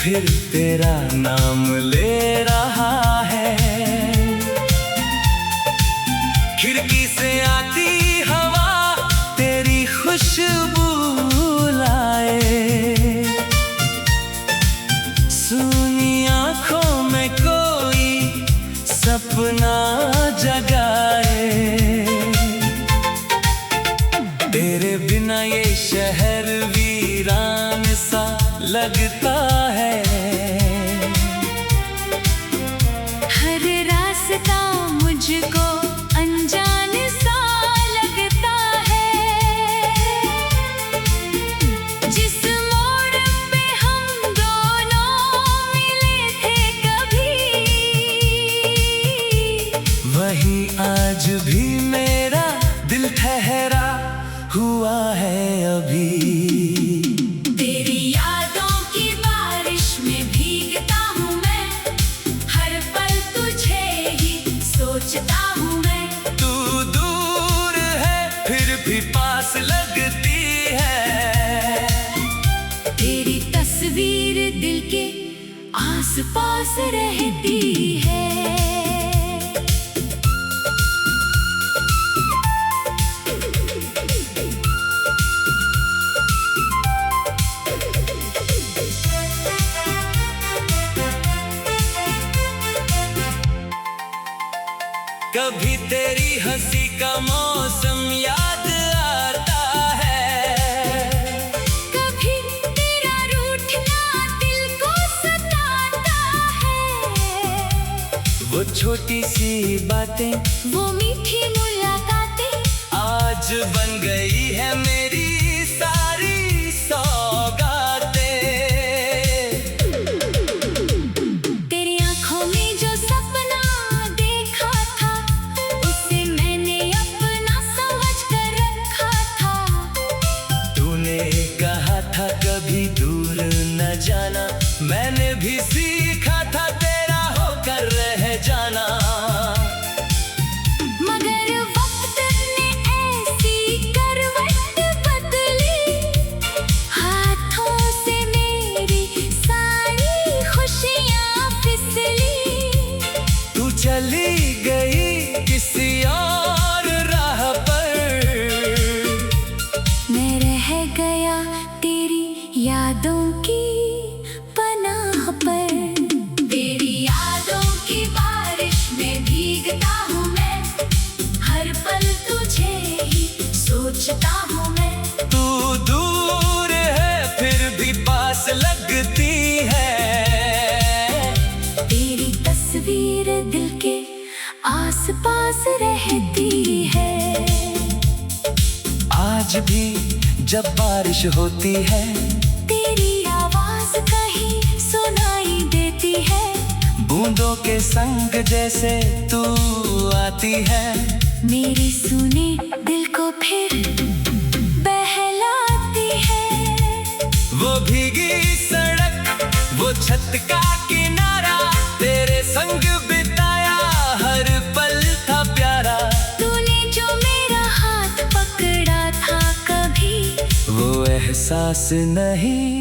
फिर तेरा नाम ले रहा है। खिड़की से आती हवा तेरी खुशबू लाए, सुनी आंखों में कोई सपना जगाए। तेरे बिना ये शहर वीरान सा लगता है। हर रास्ता मुझको अनजान सा लगता है। जिस मोड़ पे हम दोनों मिले थे कभी, वही आज भी मेरा दिल ठहरा हुआ है अभी। तेरी यादों की बारिश में भीगता हूँ मैं, हर पल तुझे ही सोचता हूँ मैं। तू दूर है फिर भी पास लगती है। तेरी तस्वीर दिल के आस पास रहती है। कभी तेरी हंसी का मौसम याद आता है, कभी तेरा रूठना दिल को सताता है। वो छोटी सी बातें, वो मीठी मुलाकातें आज बन गई है मेरी सारी सौगातें। तेरी आंखों में जो सपना देखा था, उसे मैंने अपना समझ कर रखा था। तूने कहा था कभी दूर न जाना, मैंने भी सीखा था तेरा होकर रह जाना। मगर वक्त ने ऐसी करवट बदली, हाथों से मेरी सारी खुशियाँ फिसली। तू चली गई किसी और राह पर, मैं रह गया तेरी यादों की पनाह पर। तेरी यादों की बारिश में भीगता हूँ मैं, हर पल तुझे ही सोचता हूँ मैं। तू दूर है फिर भी पास लगती है। तेरी तस्वीर दिल के आस पास रहती है। आज भी जब बारिश होती है, तेरी आवाज कहीं सुनाई देती है। बूंदों के संग जैसे तू आती है। मेरी सुने दिल को फिर बहलाती है। वो भीगी सड़क, वो छत का किनारा, तेरे संग बिताया हर पल था प्यारा। तूने जो मेरा हाथ पकड़ा था कभी, वो एहसास नहीं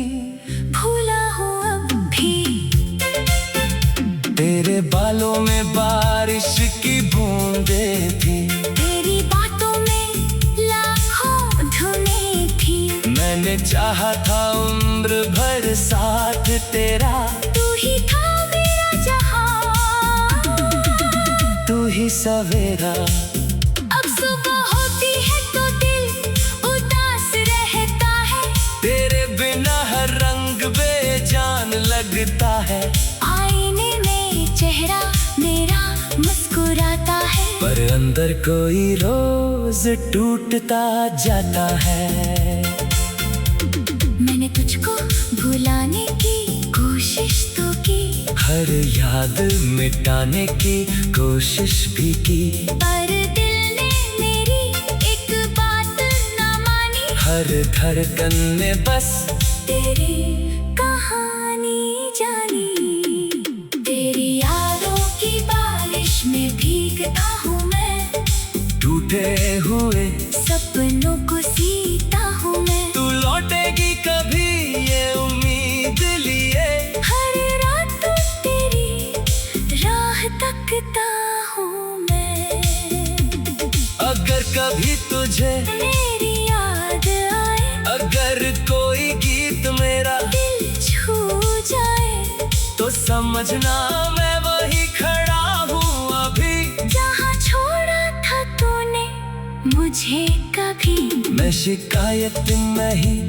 भूला हूँ अब भी। तेरे बालों में बारिश की बूंदें थी, तेरी बातों में लाखों धुनें थी। मैंने चाहा था उम्र भर साथ तेरा। तू ही था मेरा जहां, तू ही सवेरा। अब सुबह होती है तो दिल उदास रहता है। तेरे बिना हर रंग बेजान लगता है। आईने में चेहरा मेरा मुस्कुराता है, पर अंदर कोई रोज टूटता जाता है। मैंने तुझको भुलाने की कोशिश तो की, हर याद मिटाने की कोशिश भी की, पर दिल ने मेरी एक बात ना मानी। हर धड़कन में बस तेरी कहानी जानी। तेरी यादों की बारिश में भीगता हूँ मैं, टूटे हुए सपनों को सीता हूँ मैं। तू लौटेगी कभी ये उम्मीद लिए। समझना मैं वही खड़ा हूँ अभी, जहाँ छोड़ा था तूने मुझे कभी। मैं शिकायत नहीं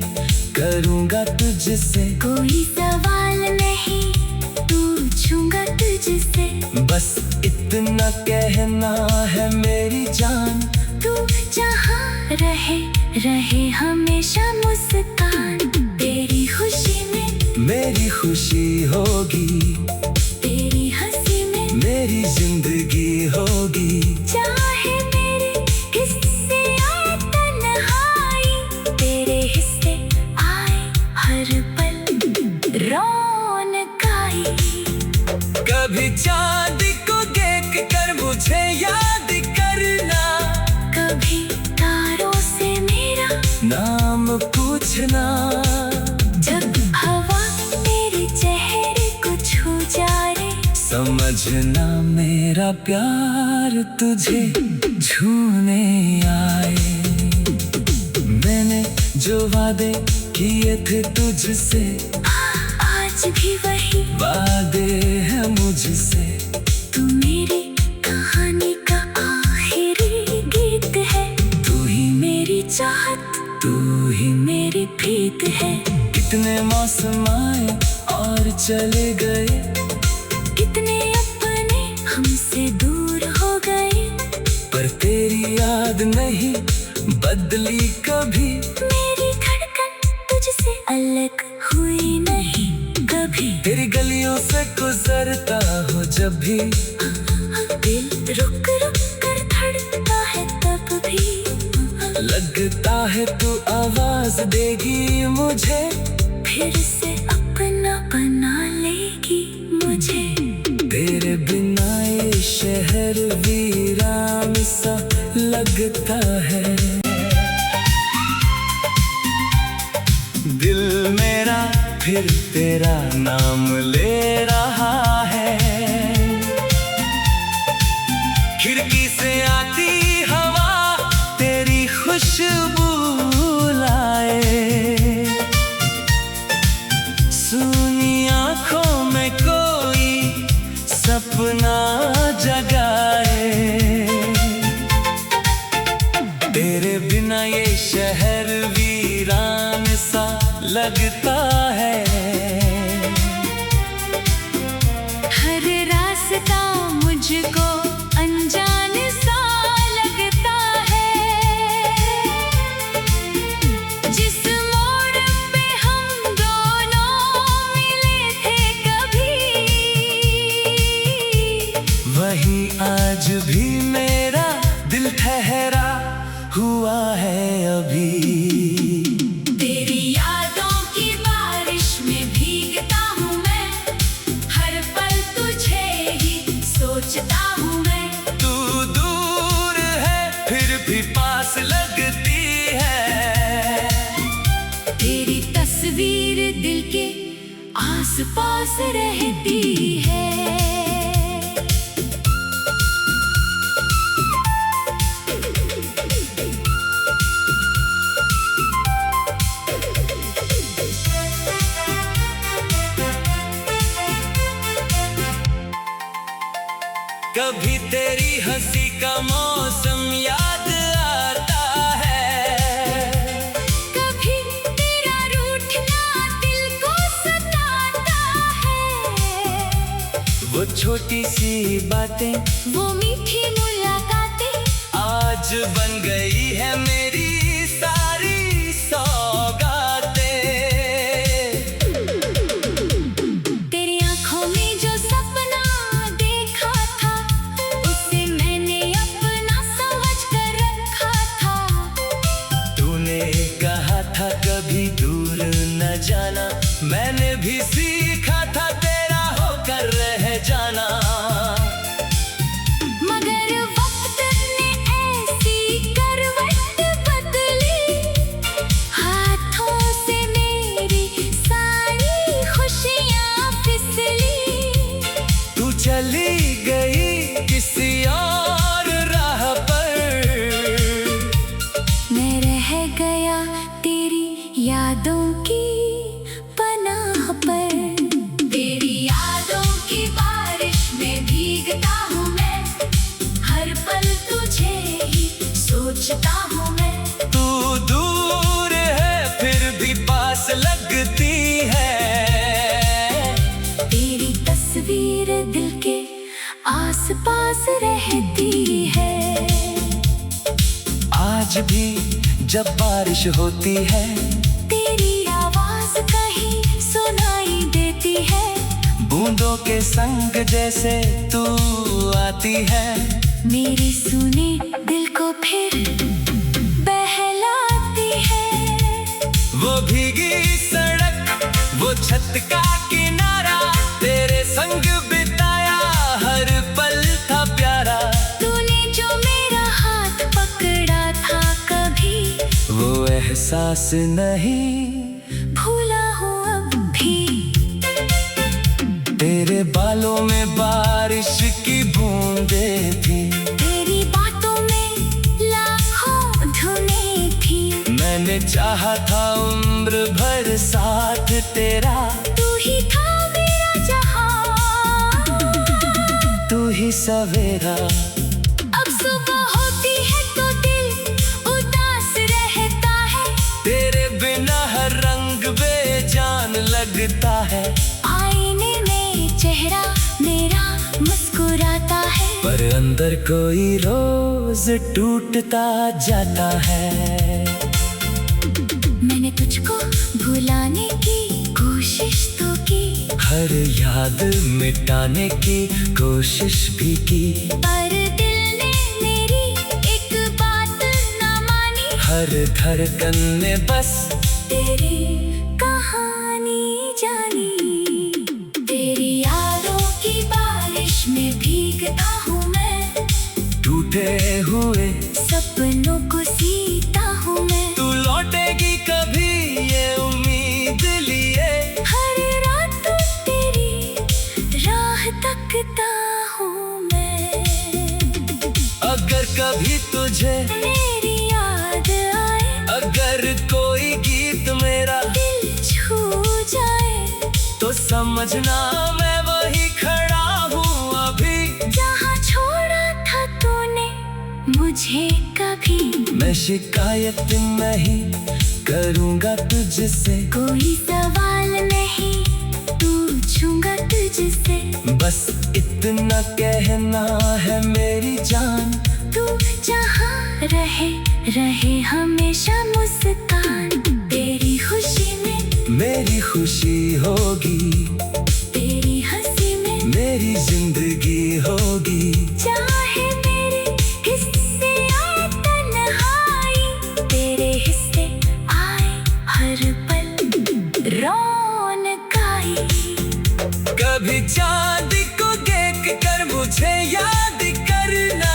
करूँगा तुझसे, कोई सवाल नहीं पूछूंगा तुझसे। बस इतना कहना है मेरी जान, तू जहाँ रहे रहे हमेशा मुस्कान। तेरी खुशी में मेरी खुशी होगी, तेरी हंसी में मेरी जिंदगी होगी। चाहे मेरे हिस्से आए तन्हाई, तेरे हिस्से आए हर पल रौनक आई। कभी चांद को देख कर मुझे याद करना, कभी तारों से मेरा नाम पूछना। जब हवा तेरे चेहरे को छू जाए, समझना मेरा प्यार तुझे छूने आए। मैंने जो वादे किए थे तुझसे, आज भी वही वादे हैं मुझसे। तू मेरी कहानी का आखिरी गीत है, तू ही मेरी चाहत, तू ही मेरी प्रीत है। कितने मौसम आए और चले गए, कितने अपने हमसे दूर हो गए, पर तेरी याद नहीं बदली कभी। मेरी धड़कन तुझसे अलग हुई नहीं कभी। तेरी गलियों से गुजरता हो जब भी, दिल रुक रुक कर धड़कता है तब भी। लगता है तू आवाज देगी मुझे, फिर से अपना बना लेगी मुझे। तेरे बिना ये शहर वीरान सा लगता है। दिल मेरा फिर तेरा नाम ले रहा है, खिड़की से आती हवा तेरी खुशबू लाए। सुनी आंखों में कोई सपना जगाए, तेरे बिना ये शहर वीरान सा लगता है। हर रास्ता मुझको अनजान सा लगता है, जिस मोड़ पे हम दोनों मिले थे कभी, वही आज भी मेरा दिल ठहरा हुआ है अभी। तेरी यादों की बारिश में भीगता हूँ मैं, हर पल तुझे ही सोचता हूँ मैं। तू दूर है फिर भी पास लगती है, तेरी तस्वीर दिल के आस पास रहती है। कभी तेरी हंसी का मौसम याद आता है, कभी तेरा रूठना दिल को सताता है। वो छोटी सी बातें, वो मीठी मुलाकातें, आज बन गई है मेरी सारी सौगातें। तेरी आंखों में जो सपना देखा था, उसे मैंने अपना समझ कर रखा था। तूने कहा था कभी दूर न जाना, मैंने भी सीखा था तेरा होकर रह जाना। मगर वक्त ने ऐसी करवट सोचता हूँ मैं। तू दूर है फिर भी पास लगती है। तेरी तस्वीर दिल के आस पास रहती है। आज भी जब बारिश होती है, तेरी आवाज कहीं सुनाई देती है। बूंदों के संग जैसे तू आती है। मेरे सुने दिल को फिर बहलाती है। वो भीगी सड़क, वो छत का किनारा, तेरे संग बिताया हर पल था प्यारा। तूने जो मेरा हाथ पकड़ा था कभी, वो एहसास नहीं भूला हूँ अब भी। तेरे बालों में बारिश की बूंदें थी, तेरी बातों में लाखों धुनें थी। मैंने चाहा था उम्र भर साथ तेरा। तू ही था मेरा जहां, तू ही सवेरा। अब सुबह होती है तो दिल उदास रहता है। तेरे बिना हर रंग बेजान लगता है। आईने में चेहरा मेरा मुस्कुराता है। पर अंदर कोई रोज टूटता जाता है। मैंने तुझको भुलाने की कोशिश तो की, हर याद मिटाने की कोशिश भी की। पर दिल ने मेरी एक बात ना मानी। हर धड़कन में बस तेरी कहानी जानी। तेरी यादों की बारिश में भीगता हूँ मैं। टूटे हुए सपनों को सीता हूँ मैं। तू लौटेगी कभी ये उम्मीद लिए। हर रात तेरी राह तकता हूँ मैं। अगर कभी तुझे मेरी याद आए, अगर कोई गीत मेरा दिल छू जाए, तो समझना मैं वही खड़ा हूँ अभी। जहाँ छोड़ा था तूने मुझे कभी। मैं शिकायत नहीं करूँगा तुझसे, कोई सवाल नहीं पूछूंगा तुझसे। बस इतना कहना है मेरी जान। तू जहाँ रहे रहे हमेशा मुस्कान। तेरी खुशी में मेरी खुशी होगी, तेरी हंसी में मेरी जिंदगी होगी। चाहे मेरे हिस्से आए तन्हाई, तेरे हिस्से आए हर पल रौनक आई। कभी चांद को देख कर मुझे याद करना,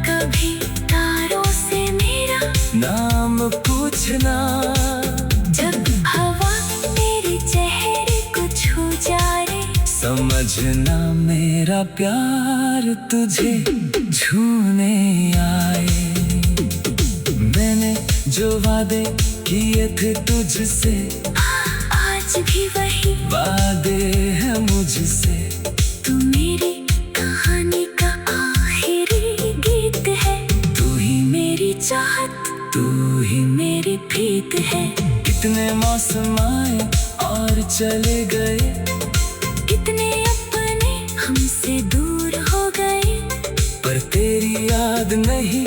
कभी तारों से मेरा नाम पूछना। जब हवा तेरे चेहरे को छू जाए, समझना मेरा प्यार तुझे छूने आए। मैंने जो वादे किए थे तुझसे, आज भी वही वादे हैं मुझसे। तू मेरी कहानी का आखिरी गीत है। तू ही मेरी चाहत, तू ही मेरी प्रीत है। कितने मौसम आए और चले गए, कितने अपने हमसे दूर हो गए, पर तेरी याद नहीं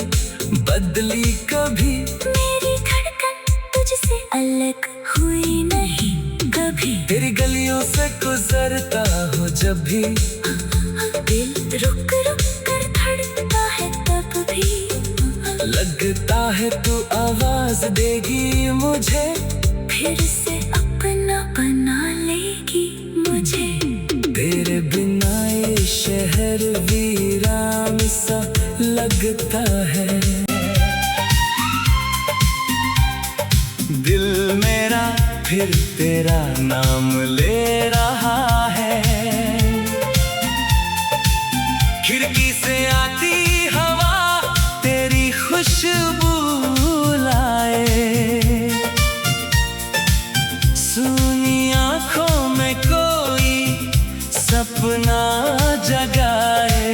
बदली कभी। मेरी धड़कन तुझसे अलग हुई नहीं कभी। तेरी गलियों से गुजरता हो जब भी, दिल रुक रुक कर धड़कता है तब भी। लगता है तू आवाज देगी मुझे, फिर से अपना बना लेगी मुझे। तेरे बिना ये शहर वीरान सा लगता है। दिल मेरा फिर तेरा नाम ले रहा है। खिड़की से आती हवा तेरी खुशबू लाए। सुनी आंखों में कोई सपना जगाए।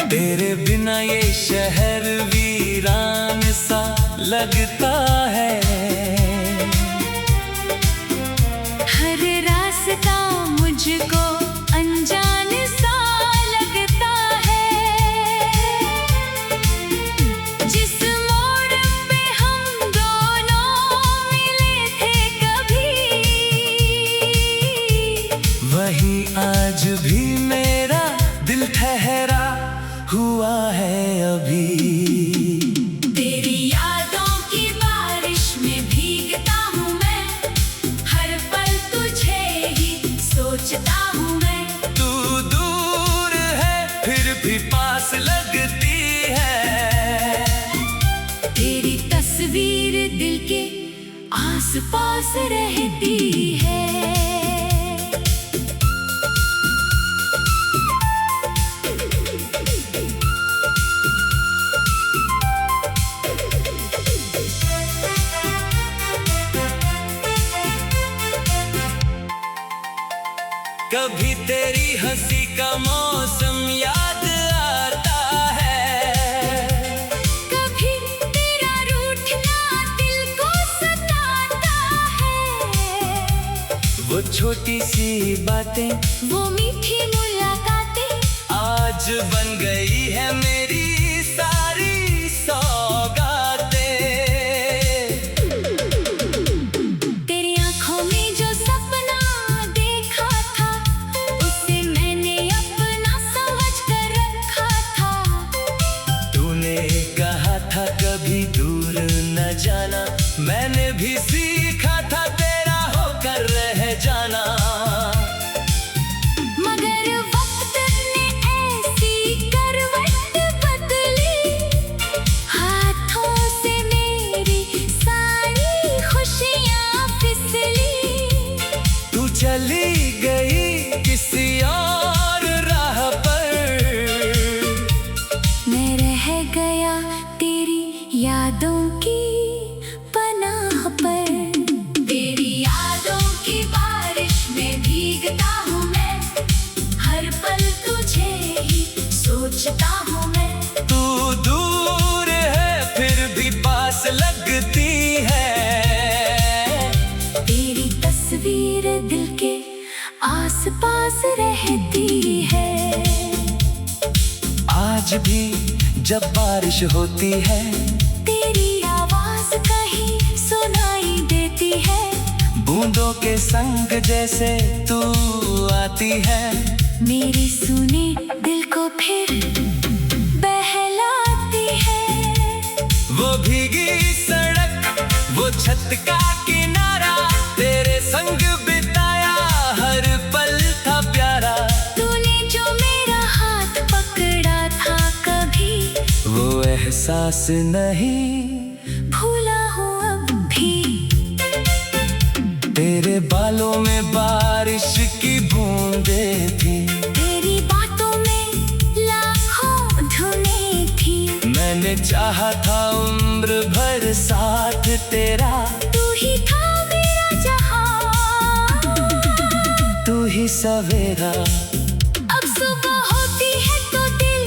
तेरे बिना ये लगता है। हर रास्ता मुझको अनजान सा लगता है। जिस मोड़ पे हम दोनों मिले थे कभी, वहीं आज भी मेरा दिल ठहरा हुआ है अभी। तेरी यादों की बारिश में भीगता हूँ मैं, हर पल तुझे ही सोचता हूँ मैं। तू दूर है फिर भी पास लगती है। तेरी तस्वीर दिल के आस पास रहती है। कभी तेरी हंसी का मौसम याद आता है, कभी तेरा रूठना दिल को सताता है। वो छोटी सी बातें, वो मीठी मुलाकातें आज बन गई है मेरी सारी सौगातें। तेरी आंखों में जो सपना देखा था, उसे मैंने अपना समझ कर रखा था। तूने कहा था कभी दूर न जाना, मैंने भी सीखा था तेरा होकर रह जाना। मगर वक्त ने ऐसी करवट बदली, हाथों से मेरी सारी खुशियाँ फिसली। तू चली गई किसी और राह पर, मैं रह गया तेरी यादों की पनाह पर। तेरी यादों की बारिश में भीगता हूँ मैं, हर पल तुझे ही सोचता हूँ मैं। तू दूर है फिर भी पास लगती है। तेरी तस्वीर दिल के आस पास रहती है। आज भी जब बारिश होती है, तेरी आवाज कहीं सुनाई देती है। बूंदों के संग जैसे तू आती है। मेरी सुने दिल को फिर बहलाती है। वो भीगी सड़क, वो छत का किनारा, तेरे संग बिताया हर पल था प्यारा। तूने जो मेरा हाथ पकड़ा था कभी, वो एहसास नहीं भूला हूँ अब भी। तेरे बालों में बारिश की बूंदें थी, तेरी बातों में लाखों धुनें थी। मैंने चाहा था उम्र भर साथ तेरा। तू ही था मेरा जहां, तू ही सवेरा। अब सुबह होती है तो दिल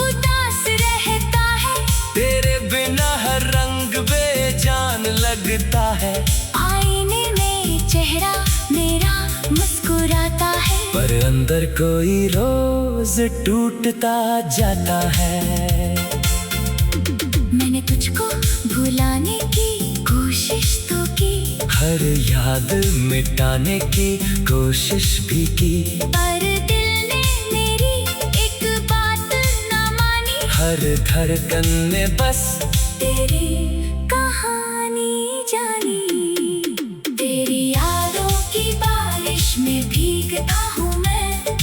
उदास रहता है। तेरे बिना हर रंग बेजान लगता है। आईने में चेहरा मेरा मुस्कुराता है, पर अंदर कोई रोज टूटता जाता है। मैंने तुझको भुलाने की कोशिश तो की, हर याद मिटाने की कोशिश भी की, पर दिल ने मेरी एक बात ना मानी। हर धड़कन में बस तेरी कहानी जानी। तेरी यादों की बारिश में भीगता हूँ मैं,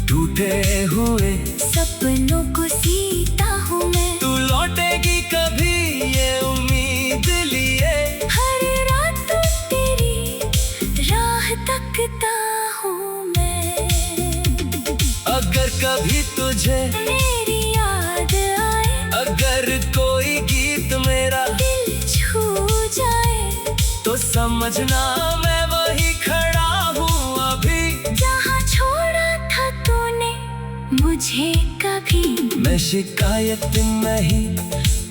टूटे हुए सपनों को सीता हूँ मैं। तू लौटेगी कभी ये उम्मीद लिए, हर रात तेरी राह तकता हूँ मैं। अगर कभी तुझे मेरी याद आए, अगर कोई गीत मेरा दिल छू जाए, तो समझना मैं वही खड़ा हूँ अभी, जहाँ छोड़ा था तूने मुझे कभी। मैं शिकायत नहीं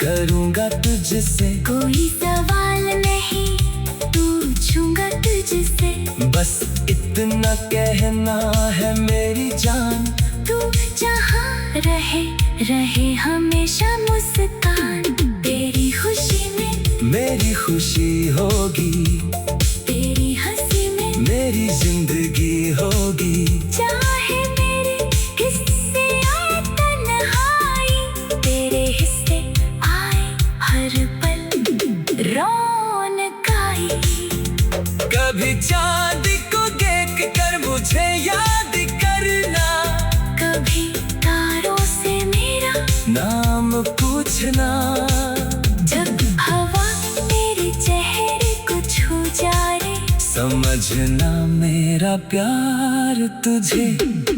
करूँगा तुझसे, कोई सवाल नहीं पूछूंगा तुझसे। बस इतना कहना है मेरी जान, तू जहाँ रहे रहे हमेशा मुस्कान। तेरी खुशी में मेरी खुशी होगी, तेरी हंसी में मेरी जिंदगी होगी। चाहे मेरे हिस्से आए तन्हाई, तेरे हिस्से आए हर पल रौनक आई। कभी चांद को देख कर मुझे याद करना, कभी तारों से मेरा नाम पूछना। जब हवा तेरे चेहरे को छू जाए, समझना मेरा प्यार तुझे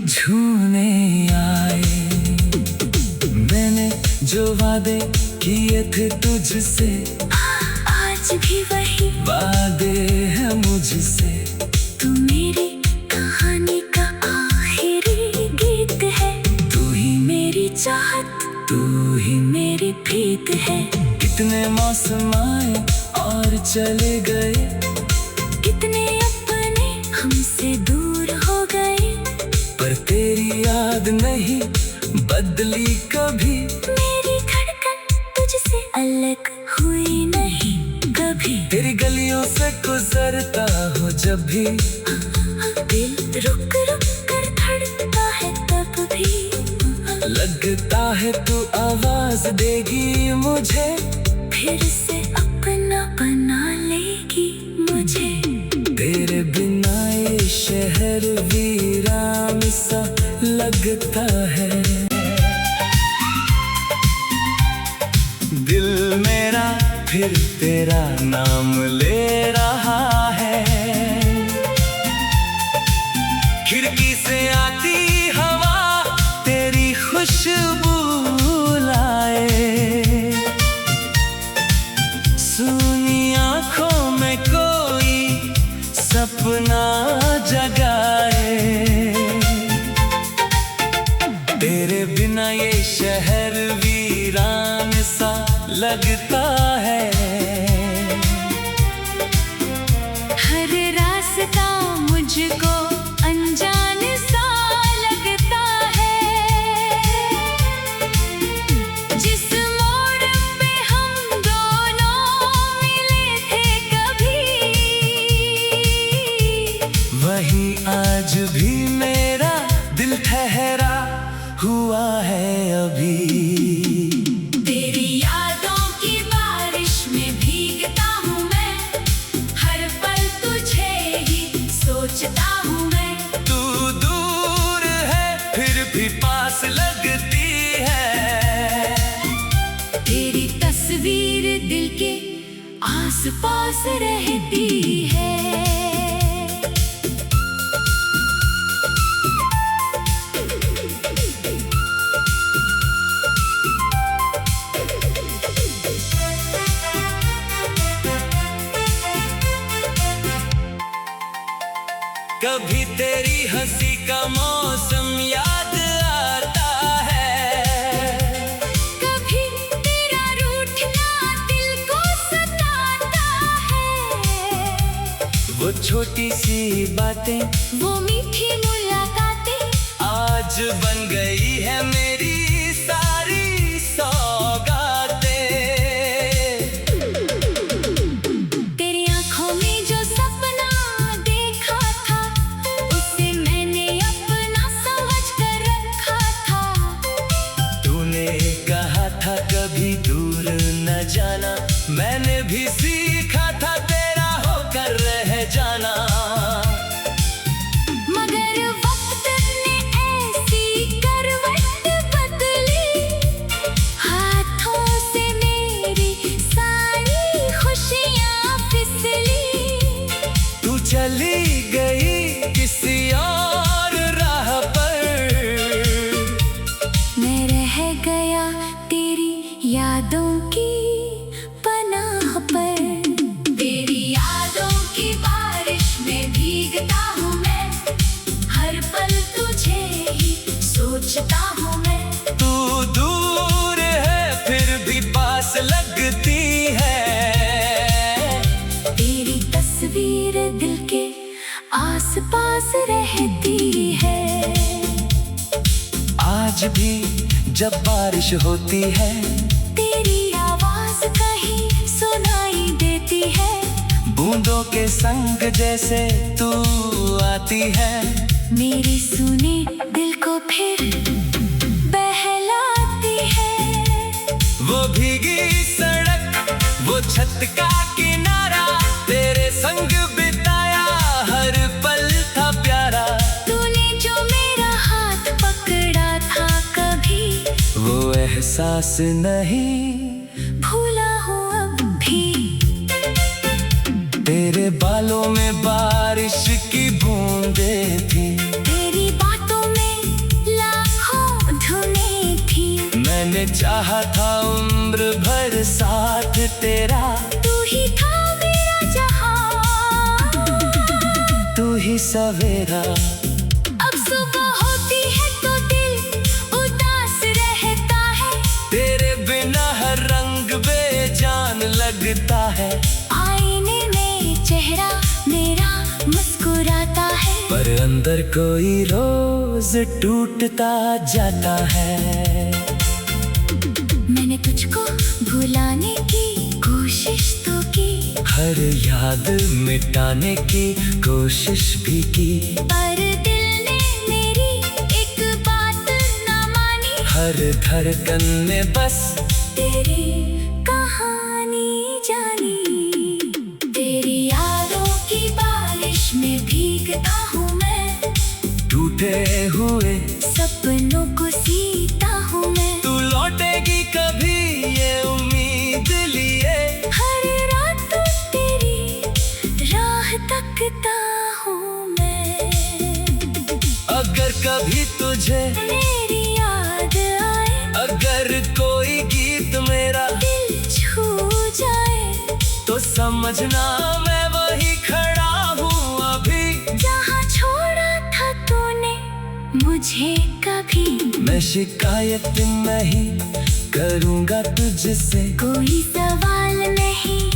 छूने आए। मैंने जो वादे किए थे तुझसे, आज भी वही वादे हैं मुझसे। तू मेरी कहानी का आखिरी गीत है, तू ही मेरी चाहत, तू ही मेरी प्रीत है। कितने मौसम आए और चले गए, कितने अपने हमसे दूर हो गए, पर तेरी याद नहीं बदली कभी। मेरी धड़कन तुझसे अलग हुई नहीं कभी। तेरी गलियों से गुजरता हो जब भी, दिल रुक रुक कर धड़कता है तब भी। लगता है तू आवाज देगी मुझे, फिर से अपना बना लेगी मुझे। तेरे बिना ये शहर वीरान सा लगता है। दिल मेरा फिर तेरा नाम ले रहा है, खिड़की से आती हवा तेरी खुशबू लाए। सुनी आँखों में कोई सपना जगाए, तेरे बिना ये शहर वीरान सा लगता है। हर रास्ता मुझको अनजान सा लगता है, जिस मोड़ पे हम दोनों मिले थे कभी, वहीं आज भी मेरा दिल ठहरा हुआ है अभी। तेरी यादों की बारिश में भीगता हूँ मैं, हर पल तुझे ही सोचता हूँ मैं। तू दूर है फिर भी पास लगती है, तेरी तस्वीर दिल के आस पास रहती है। कभी तेरी हंसी का मौसम याद आता है, कभी तेरा रूठना दिल को सताता है। वो छोटी सी बातें, वो मीठी मुलाकातें आज बन गई है मेरी सारी सौगातें। तेरी आंखों में जो सपना देखा था, उसे मैंने अपना समझ कर रखा था। तूने कहा था कभी दूर न जाना, मैंने भी सीखा था तेरा होकर रह जाना। मगर वक्त ने ऐसी करवट बदली, हाथों से मेरी सारी खुशियाँ फिसली। तू चली गई किसी और राह पर, मैं रह गया तेरी यादों की पनाह पर। जब बारिश होती है, तेरी आवाज कहीं सुनाई देती है। बूंदों के संग जैसे तू आती है, मेरी सुने दिल को फिर बहलाती है। वो भीगी सड़क, वो छत का किनारा, तेरे संग बिताया हर पल था प्यारा। तूने जो मेरा हाथ पकड़ा था कभी, वो एहसास नहीं भूला हूँ अब भी। तेरे बालों में बारिश की बूंदें थी, तेरी बातों में लाखों धुनें थी। मैंने चाहा था उम्र भर साथ तेरा, तू ही था मेरा जहां, तू ही सवेरा। अब सुबह होती है तो दिल उदास रहता है, तेरे बिना हर रंग बेजान लगता है। आईने में चेहरा मेरा मुस्कुराता है, पर अंदर कोई रोज टूटता जाता है। मैंने तुझको भुलाने की कोशिश तो की, हर याद मिटाने की कोशिश भी की, पर दिल ने मेरी एक बात ना मानी। हर धड़कन ने बस तेरी कहानी जानी। तेरी यादों की बारिश में भीगता हूँ मैं, टूटे हुए सपनों को सीता हूँ मैं। तू लौटेगी कभी ये उम्मीद लिए, हर रात तेरी राह तकता हूँ मैं। अगर कभी तुझे मेरी याद आए, अगर कोई गीत मेरा दिल छू जाए, तो समझना मैं वही खड़ा हूँ अभी, जहाँ छोड़ा था तूने मुझे कभी। मैं शिकायत नहीं करूँगा तुझसे, कोई सवाल नहीं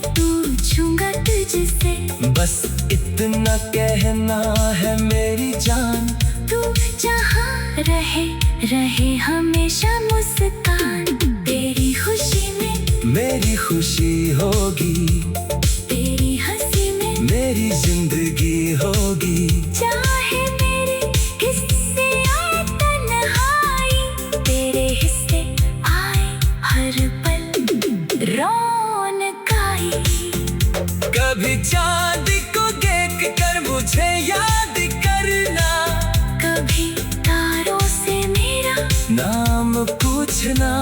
पूछूंगा तुझसे। बस इतना कहना है मेरी जान, तू जहाँ रहे रहे हमेशा मुस्कान। तेरी खुशी में मेरी खुशी होगी, तेरी हंसी में मेरी जिंदगी होगी। चाहे मेरे हिस्से आए तन्हाई, तेरे हिस्से आए हर पल रौनक आई। कभी चांद को देख कर मुझे याद करना, कभी तारों से मेरा नाम पूछना।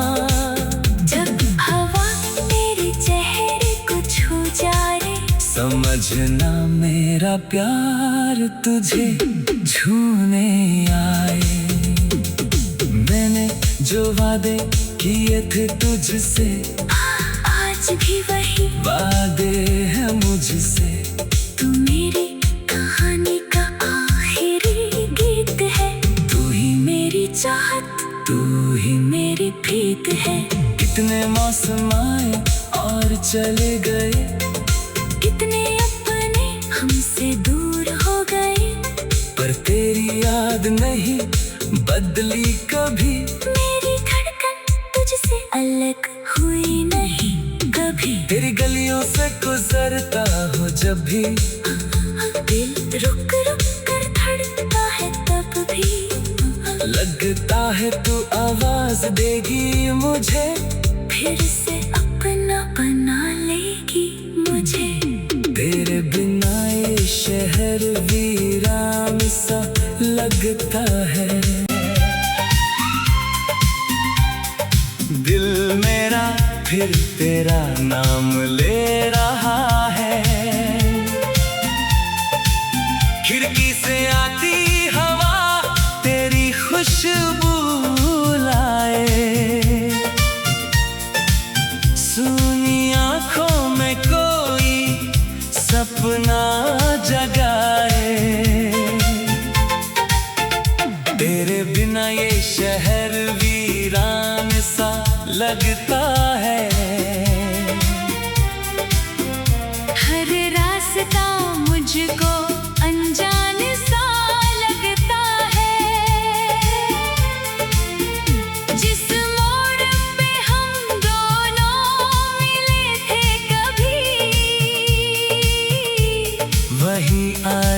जब हवा तेरे चेहरे को छू जाए, समझना मेरा प्यार तुझे छूने आए। मैंने जो वादे किए थे तुझसे, आज भी वही वादे हैं मुझसे। तू मेरी कहानी का आखिरी गीत है, तू ही मेरी चाहत, तू ही मेरी प्रीत है। कितने मौसम आए और चले गए, कितने अपने हमसे दूर हो गए, पर तेरी याद नहीं बदली कभी। मेरी धड़कन तुझसे अलग हुई नहीं कभी। तेरी गलियों से गुजरता हो जब भी, दिल रुक रुक कर धड़कता है तब भी। लगता है तू आवाज देगी मुझे, फिर से अपना बना लेगी मुझे। तेरे बिना ये शहर वीरान सा लगता है। दिल मेरा फिर तेरा नाम ले रहा है, खिड़की से आती हवा तेरी खुशबू लाए। सुनी आंखों में कोई सपना जगाए, तेरे बिना ये शहर वीरान सा लगता है।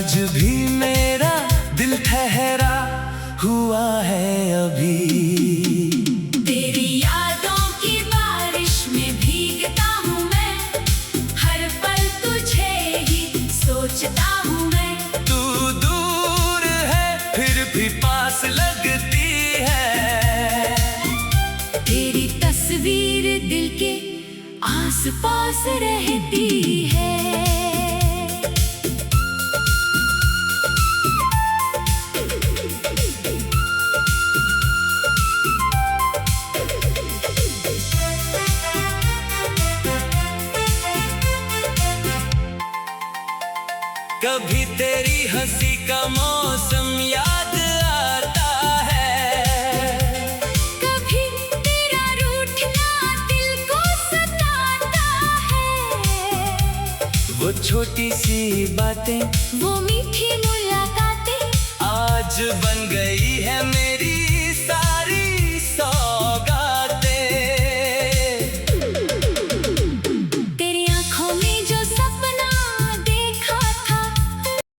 आज भी मेरा दिल ठहरा हुआ है अभी। तेरी यादों की बारिश में भीगता हूँ मैं, हर पल तुझे ही सोचता हूँ मैं। तू दूर है फिर भी पास लगती है, तेरी तस्वीर दिल के आस पास रहती है। कभी तेरी हंसी का मौसम याद आता है, कभी तेरा रूठना दिल को सताता है। वो छोटी सी बातें, वो मीठी मुलाकातें आज बन गई है मेरी